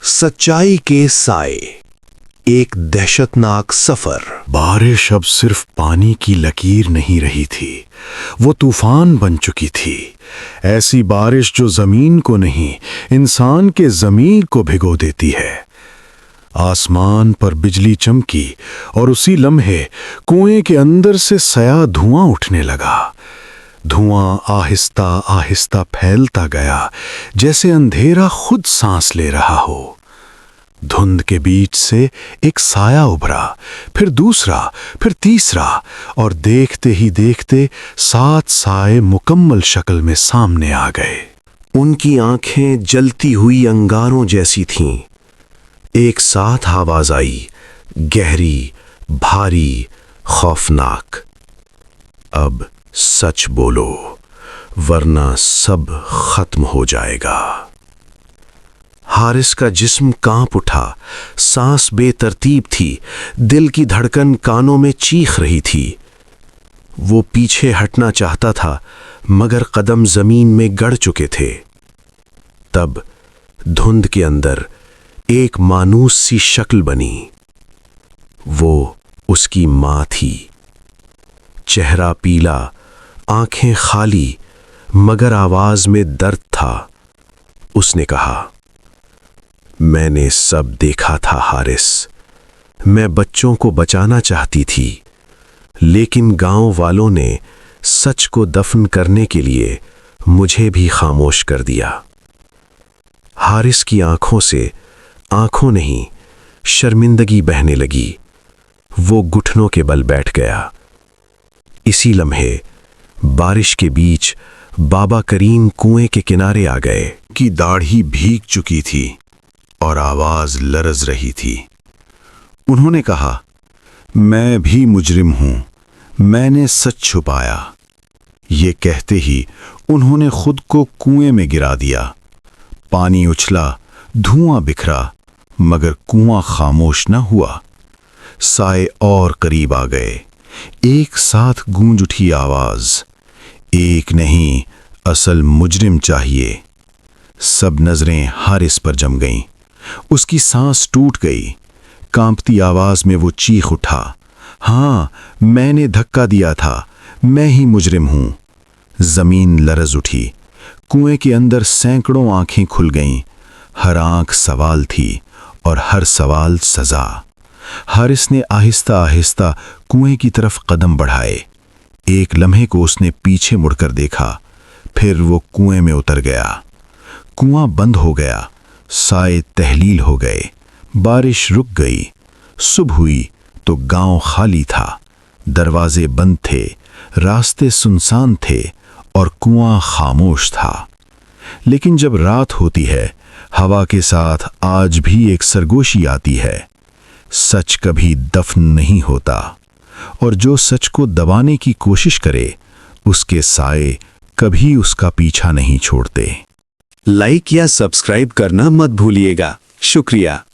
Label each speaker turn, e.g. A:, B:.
A: सच्चाई के साए, एक दहशतनाक सफर।
B: बारिश अब सिर्फ पानी की लकीर नहीं रही थी, वो तूफान बन चुकी थी। ऐसी बारिश जो जमीन को नहीं, इंसान के ज़मीर को भिगो देती है। आसमान पर बिजली चमकी और उसी लम्हे कुएं के अंदर से सया धुआं उठने लगा। धुआं आहिस्ता आहिस्ता फैलता गया, जैसे अंधेरा खुद सांस ले रहा हो। धुंध के बीच से एक साया उभरा, फिर दूसरा, फिर तीसरा, और देखते ही देखते 7 साए मुकम्मल शक्ल में सामने आ गए।
A: उनकी आंखें जलती हुई अंगारों जैसी थीं। एक साथ आवाज आई, गहरी, भारी, खौफनाक। अब सच बोलो, वरना सब खत्म हो जाएगा। हारिस का जिस्म कांप उठा, सांस बेतरतीब थी, दिल की धड़कन कानों में चीख रही थी। वो पीछे हटना चाहता था, मगर कदम जमीन में गड़ चुके थे। तब धुंध के अंदर एक मानूस सी शक्ल बनी। वो उसकी मां थी। चेहरा पीला, आंखें खाली, मगर आवाज में दर्द था। उसने कहा, मैंने सब देखा था हारिस। मैं बच्चों को बचाना चाहती थी, लेकिन गांव वालों ने सच को दफन करने के लिए मुझे भी खामोश कर दिया। हारिस की आंखों से आंखों नहीं, शर्मिंदगी बहने लगी। वो घुटनों के बल बैठ गया। इसी लम्हे बारिश के बीच बाबा करीम कुएं के किनारे आ गए।
B: की दाढ़ी भीग चुकी थी और आवाज लरज रही थी। उन्होंने कहा, मैं भी मुजरिम हूं, मैंने सच छुपाया। ये कहते ही उन्होंने खुद को कुएं में गिरा दिया। पानी उछला, धुआं बिखरा, मगर कुआं खामोश न हुआ। साए और करीब आ गए। एक साथ गूंज उठी आवाज, एक नहीं, असल मुजरिम चाहिए। सब नजरें हारिस पर जम गईं। उसकी सांस टूट गई। कांपती आवाज में वो चीख उठा, हाँ, मैंने धक्का दिया था, मैं ही मुजरिम हूं। जमीन लरज उठी। कुएं के अंदर सैकड़ों आंखें खुल गईं। हर आंख सवाल थी और हर सवाल सजा। हारिस ने आहिस्ता आहिस्ता कुएं की तरफ कदम बढ़ाए। एक लम्हे को उसने पीछे मुड़कर देखा, फिर वो कुएं में उतर गया। कुआं बंद हो गया, साए तहलील हो गए, बारिश रुक गई। सुबह हुई तो गांव खाली था, दरवाजे बंद थे, रास्ते सुनसान थे और कुआं खामोश था। लेकिन जब रात होती है, हवा के साथ आज भी एक सरगोशी आती है। सच कभी दफन नहीं होता, और जो सच को दबाने की कोशिश करे, उसके साए कभी उसका पीछा नहीं छोड़ते।
A: लाइक या सब्सक्राइब करना मत भूलिएगा। शुक्रिया।